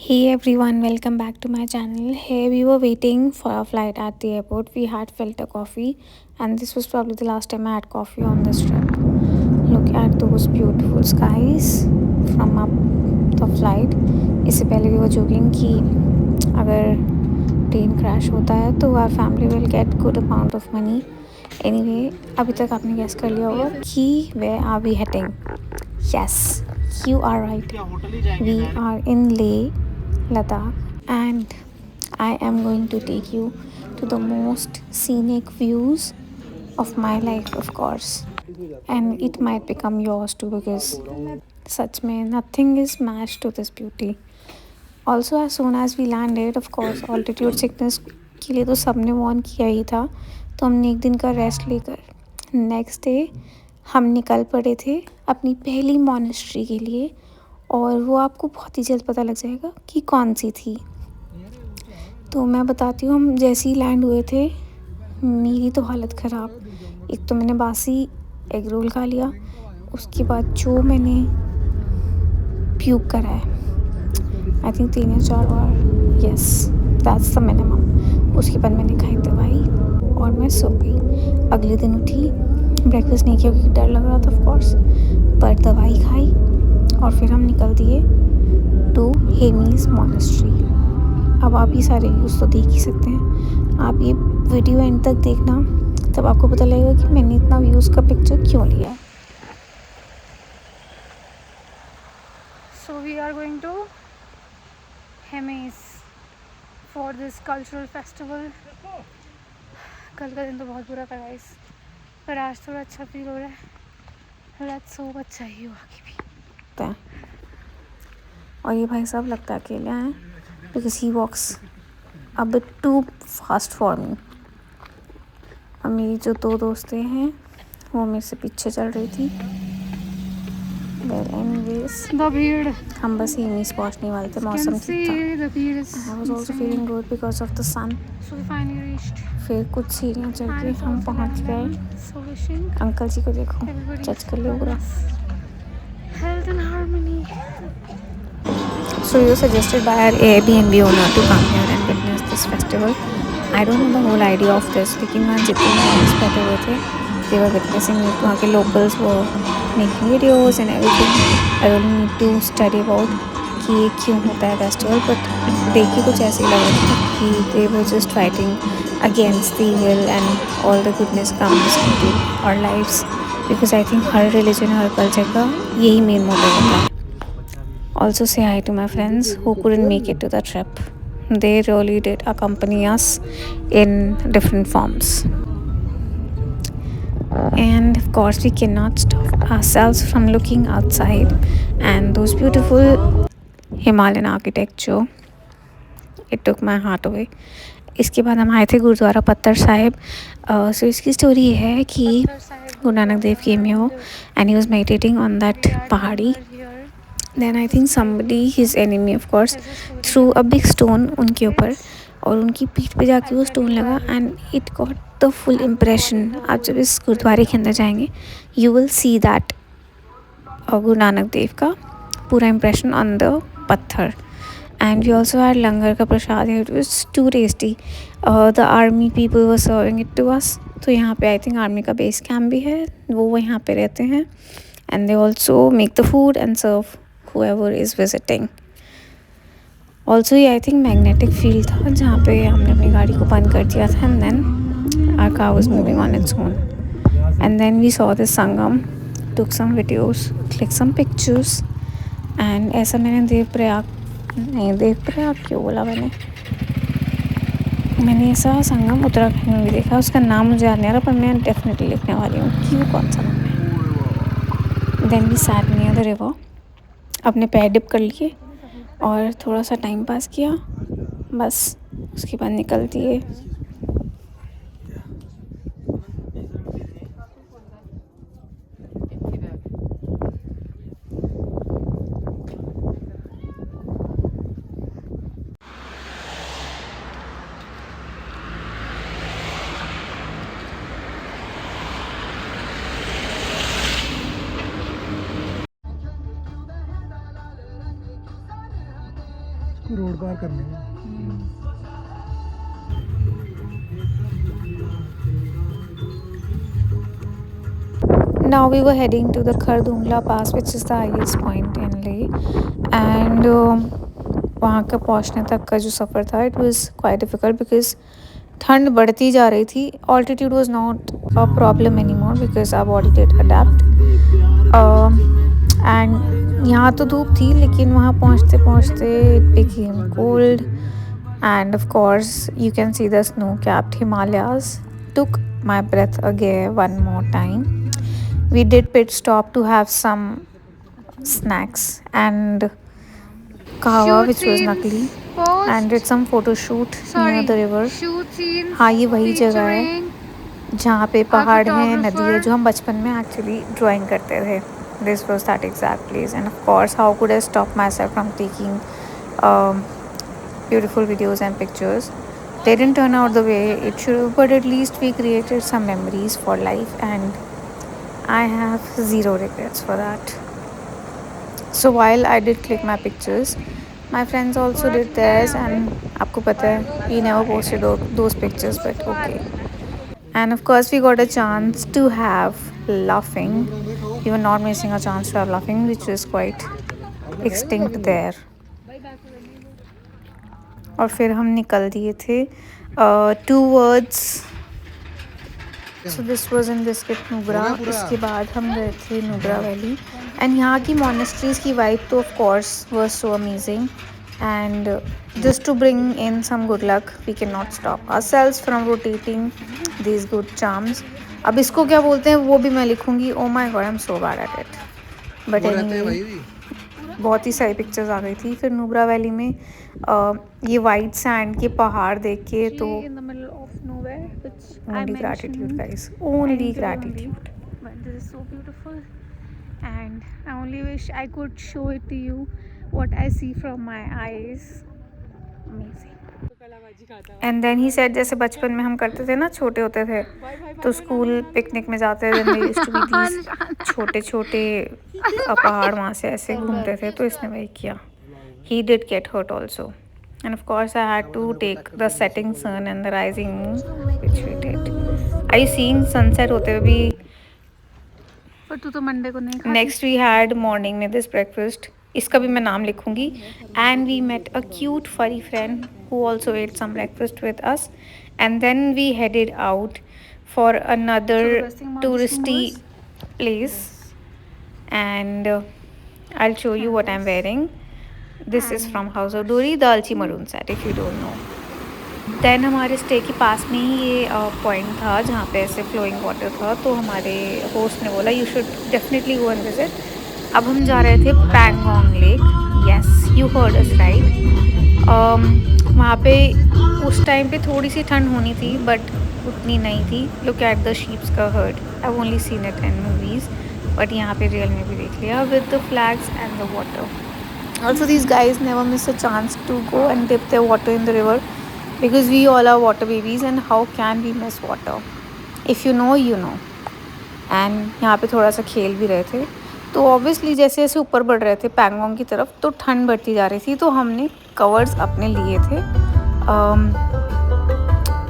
Hey everyone, welcome back to my channel. Here we were waiting for our flight at the airport. We had filter coffee, and this was probably the last time I had coffee on this trip. Look at those beautiful skies from up the flight. इससे पहले we were joking कि अगर plane crash होता है तो our family will get good amount of money. Anyway, अभी तक आपने guess कर लिया होगा कि where are we heading? Yes, you are right. We are in Leh, Ladakh, and I am going to take you to the most scenic views of my life, of course. And it might become yours too because such mein nothing is matched to this beauty. Also, as soon as we landed, of course, altitude sickness के लिए तो सबने warn किया ही था, तो हमने एक दिन का रेस्ट लेकर नेक्स्ट डे हम निकल पड़े थे अपनी पहली मॉनेस्ट्री के लिए। और वो आपको बहुत ही जल्द पता लग जाएगा कि कौन सी थी। तो मैं बताती हूँ, हम जैसे ही लैंड हुए थे मेरी तो हालत ख़राब। एक तो मैंने बासी एग रोल खा लिया, उसके बाद जो मैंने प्यूक करा है आई थिंक 3 या 4 बार, यस दैट्स द मिनिमम। उसके बाद मैंने खाई दवाई और मैं सो गई। अगले दिन उठी, ब्रेकफास्ट नहीं किया क्योंकि डर लग रहा था ऑफ कोर्स, पर दवाई खाई और फिर हम निकल दिए टू हेमीज मॉनेस्ट्री। अब आप ये सारे व्यूज़ तो देख ही सकते हैं। आप ये वीडियो एंड तक देखना, तब आपको पता लगेगा कि मैंने इतना व्यूज़ का पिक्चर क्यों लिया। So we are going to Hemis for this cultural festival. कल का दिन तो बहुत बुरा था गाइस, पर आज थोड़ा अच्छा फील हो रहा है। लेट्स होप अच्छा ही हो आगे भी। और ये भाई साहब लगता है अकेले हैं because he walks a bit too fast for me. और मेरी जो 2 दोस्तें हैं वो मेरे से पीछे चल रही थी। वेल एनीवेज द भीड़, हम बस हेमीज पहुंचने वाले थे, मौसम ठीक था। I was also feeling good because of the sun. फिर कुछ सीढ़ियाँ चढ़ के हम पहुंच गए। अंकल जी को देखो, जज कर लो पूरा। Health and harmony. So you suggested by our Airbnb owner to come here and witness this festival. I don't know the whole idea of this, लेकिन वहाँ जितने लोग बैठे हुए थे they were witnessing it. वहाँ के locals were making videos and everything. I don't need to study about कि ये क्यों होता है festival, but देख के कुछ ऐसे ही लग रहा था कि they were just fighting against the evil and all the goodness comes into our lives. Because I think her religion her culture का यही main motive होता है। Also say hi to my friends who couldn't make it to the trip. They really did accompany us in different forms. And of course we cannot stop ourselves from looking outside and those beautiful Himalayan architecture. It took my heart away. इसके बाद हम आए थे गुरुद्वारा पत्थर साहिब। सो इसकी story ये है कि Guru Nanak Dev came here and he was meditating on that पहाड़ी। Then I think somebody, his enemy of course, threw a big stone उनके ऊपर और उनकी पीठ पे जाके वो स्टोन लगा and it got the full impression. आप जब इस गुरुद्वारे के अंदर जाएंगे you will see that Guru Nanak Dev का पूरा impression on the पत्थर. And we also had langar का प्रसाद, it was too tasty. The army people were serving it to us. तो यहाँ पे I think army का base camp भी है, वो यहाँ पे रहते हैं and they also make the food and serve whoever is visiting. Also ये I think magnetic field था जहाँ पे हमने अपनी गाड़ी को बंद कर दिया था and then our car was moving on its own. And then we saw this Sangam, took some videos, clicked some pictures and ऐसा मैंने देवप्रयाग क्यों बोला मैंने ऐसा संगम उत्तराखंड में भी देखा। उसका नाम मुझे याद नहीं आ रहा पर मैं डेफिनेटली लिखने वाली हूँ कि वो कौन सा नाम है। Then we sat near the river, अपने पैर डिप कर लिए और थोड़ा सा टाइम पास किया, बस उसके बाद निकल दिए। रोड पार करने में। Now we were heading to the Khardungla Pass, which is the highest point in Leh, and वहाँ का पहुँचने तक का जो सफ़र था it was quite difficult because ठंड बढ़ती जा रही थी. Altitude was not a problem anymore because our body did adapt. And यहाँ तो धूप थी लेकिन वहाँ पहुँचते पहुँचते it became cold, and of course you can see the snow-capped Himalayas. Took my breath away one more time. We did pit stop to have some snacks and kahwa, which was nakli, and did some photo shoot near the river. हाँ, ये वही जगह है जहाँ पे पहाड़ हैं, नदी है, जो हम बचपन में एक्चुअली ड्राइंग करते थे. This was that exact place, and of course how could I stop myself from taking beautiful videos and pictures. They didn't turn out the way it should have, but at least we created some memories for life, and I have zero regrets for that. So while I did click my pictures, my friends also did theirs, and आपको पता है we never posted those pictures, but okay. And of course we got a chance to have laughing. We were not missing a chance to have laughing, which was quite extinct there. और फिर हम निकल दिए थे towards. So this was in Biscuit Nugra. इसके बाद हम गए थे नुब्रा वैली, एंड यहाँ की monasteries की vibe तो of course was so amazing, and just to bring in some good luck we cannot stop ourselves from rotating these good charms. अब इसको क्या बोलते हैं वो भी मैं लिखूँगी. Oh my god, I'm so bad at it. But anyway, बहुत ही सारी पिक्चर्स आ गई थी. फिर नुब्रा वैली में ये वाइट सैंड के पहाड़ देख के तो only gratitude, guys, only gratitude. But this is so beautiful, and I only wish I could show it to you what I see from my eyes. Amazing. And then he said, जैसे बचपन में हम करते थे ना, छोटे होते थे तो स्कूल पिकनिक में जाते थे, छोटे छोटे पहाड़ वहाँ से ऐसे घूमते थे, तो इसने वही किया. He did get hurt also, and of course I had to take the setting sun and the rising moon, which we did. I seeing sunset होते हुए भी, पर तू तो मंडे को नहीं खाती. नेक्स्ट वी हैड मॉर्निंग में दिस ब्रेकफास्ट, इसका भी मैं नाम लिखूंगी. And we met a cute furry friend who also ate some breakfast with us, and then we headed out for another touristy place, and I'll show you what I'm wearing. This is from House of Dori, the Alchi Maroon set, if you don't know. Then हमारे stay के पास में ही ये point था जहाँ पे ऐसे flowing water था, तो हमारे होस्ट ने बोला you should definitely go and visit. अब हम जा रहे थे Pangong lake. Yes, you heard us right. वहाँ पे उस टाइम पे थोड़ी सी ठंड होनी थी, बट उतनी नहीं थी. लुक एट द शीप्स का herd. I have only seen it in movies, but यहाँ पे रियल में भी देख लिया with the flags and the water. Also these guys never miss a chance to go and dip the water in the river, because we all are water babies, and how can we miss water. If you know you know. And यहाँ पे थोड़ा सा खेल भी रहे थे. तो obviously जैसे जैसे ऊपर बढ़ रहे थे पैंगोंग की तरफ, तो ठंड बढ़ती जा रही थी, तो हमने कवर्स अपने लिए थे.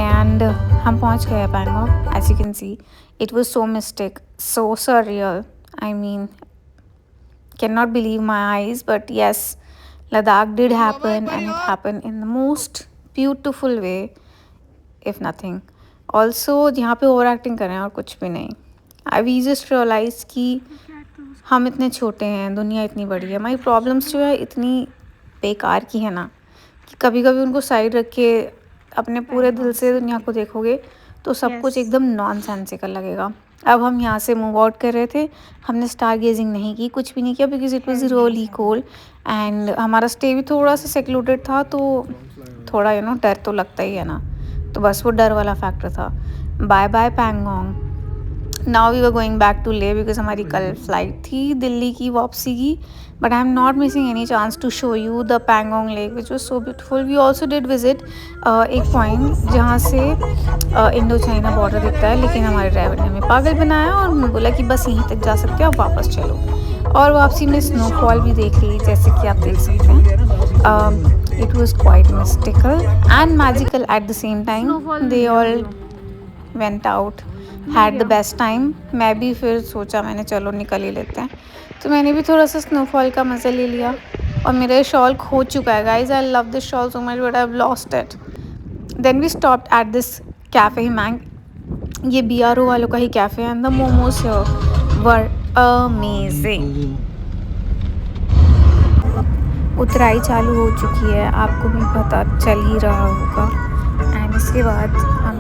एंड हम पहुंच गए Pangong. As you can see it was so mystic, so surreal. I mean, can not believe my eyes, but yes, Ladakh did happen, and it happen in the most beautiful way, if nothing. Also यहाँ पे over acting कर रहे हैं और कुछ भी नहीं. आई we just realise कि हम इतने छोटे हैं, दुनिया इतनी बड़ी है. हमारी प्रॉब्लम्स जो है इतनी बेकार की है ना, कि कभी कभी उनको साइड रख के अपने पूरे दिल से दुनिया को देखोगे तो सब कुछ एकदम नॉनसेंसिकल लगेगा. अब हम यहाँ से मूव आउट कर रहे थे. हमने स्टार गेजिंग नहीं की, कुछ भी नहीं किया, because it was really cold, and हमारा स्टे भी थोड़ा सा सेक्लूडेड था, तो थोड़ा डर तो लगता ही है ना. तो बस वो डर वाला फैक्टर था. Bye bye Pangong. Now we were going back to Leh, because हमारी कल फ्लाइट थी दिल्ली की वापसी की. But I am not missing any chance to show you the Pangong lake, which was so beautiful. We also did visit एक point जहाँ से Indo China border दिखता है, लेकिन हमारे ड्राइवर ने हमें पागल बनाया और उन्होंने बोला कि बस यहीं तक जा सकते हो, आप वापस चलो. और वापसी में स्नोफॉल भी देख ली, जैसे कि आप देख सकते हैं. It was quite mystical and magical at the same time. They all went out, had the best time. मैं भी फिर सोचा, मैंने चलो निकल ही लेते हैं, तो मैंने भी थोड़ा सा स्नोफॉल का मज़ा ले लिया। और मेरा ये शॉल खो चुका है guys, I love this shawl so much but I have lost it. Then we stopped at this cafe मैंग, ये BRO वालों का ही कैफ़े है, and the momos were amazing. उतराई चालू हो चुकी है, आपको भी पता चल ही रहा होगा। एंड इसके बाद हम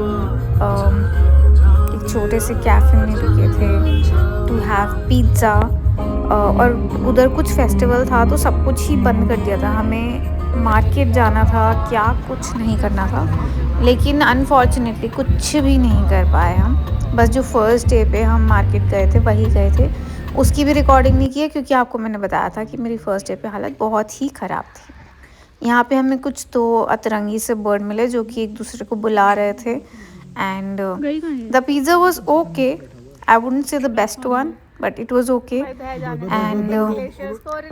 एक छोटे से कैफ़े में रुके थे टू हैव पिज़्ज़ा। और उधर कुछ फेस्टिवल था तो सब कुछ ही बंद कर दिया था, हमें मार्केट जाना था, क्या कुछ नहीं करना था, लेकिन अनफॉर्चुनेटली कुछ भी नहीं कर पाए हम। बस जो फर्स्ट डे पे हम मार्केट गए थे वही गए थे, उसकी भी रिकॉर्डिंग नहीं की है क्योंकि आपको मैंने बताया था कि मेरी फ़र्स्ट डे पे हालत बहुत ही ख़राब थी। यहाँ पे हमें कुछ तो अतरंगी से बर्ड मिले जो कि एक दूसरे को बुला रहे थे। And the pizza was okay, I wouldn't say the best one but it was okay. And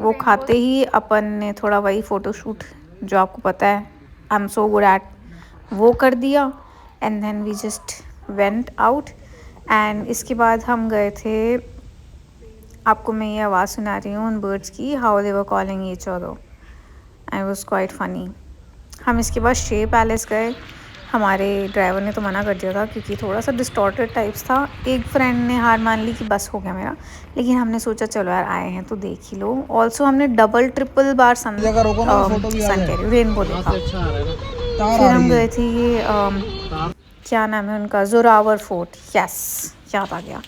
वो खाते ही अपन ने थोड़ा वही फ़ोटोशूट जो आपको पता है I am so good at, वो कर दिया। And then we just went out. And इसके बाद हम गए थे, आपको मैं ये आवाज़ सुना रही हूँ उन बर्ड्स की, how they were calling each other, I was quite funny. हम इसके बाद शे पैलेस गए, हमारे ड्राइवर ने तो मना कर दिया था क्योंकि थोड़ा सा डिस्टॉर्टेड टाइप्स था। एक फ्रेंड ने हार मान ली कि बस हो गया मेरा, लेकिन हमने सोचा चलो यार आए हैं तो देख ही लो। ऑल्सो हमने डबल ट्रिपल बार सन कह रही हूँ रेनबो देखा। फिर हम गए थे ये क्या नाम है उनका, जोरावर फोर्ट, यस याद आ गया,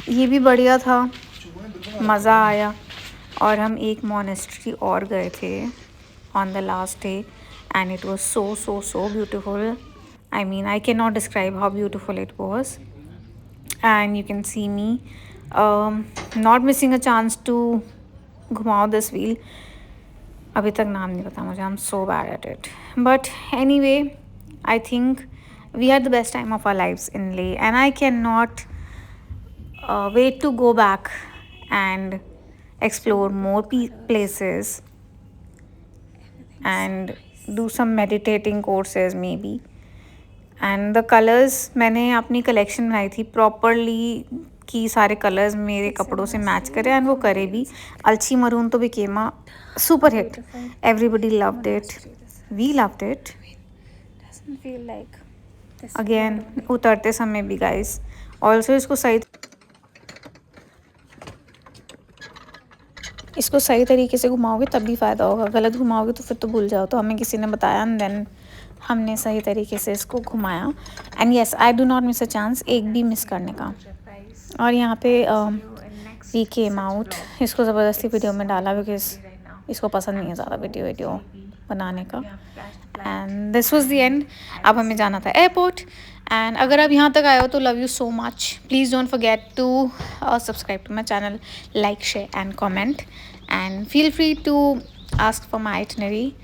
ये भी बढ़िया था, मज़ा आया। और हम एक मोनेस्ट्री और गए थे on the last day and it was so beautiful. I mean, I cannot describe how beautiful it was. And you can see me not missing a chance to घुमाओ this wheel. अभी तक नाम नहीं पता मुझे, I'm so bad at it. But anyway, I think we had the best time of our lives in Leh, and I cannot wait to go back and explore more places and do some meditating courses maybe. And the colours, मैंने अपनी collection बनाई थी properly कि सारे colours मेरे कपड़ों से match करें, एंड वो करे भी। अलची मरून तो became a super hit, everybody loved it, we loved it. Again उतरते समय भी गाइस, ऑल्सो इसको सही तरीके से घुमाओगे तब भी फ़ायदा होगा, गलत घुमाओगे तो फिर तो भूल जाओ। तो हमें किसी ने बताया एंड देन हमने सही तरीके से इसको घुमाया। And yes, I do not miss a chance एक भी मिस करने का। और यहाँ पे वी केम आउट, इसको ज़बरदस्ती वीडियो में डाला बिकॉज इसको पसंद नहीं है ज़्यादा वीडियो बनाने का। And this was the end. अब हमें जाना था एयरपोर्ट। एंड अगर आप यहाँ तक आए हो तो love you so much, please don't forget to subscribe to my channel, like share and comment, and feel free to ask for my itinerary.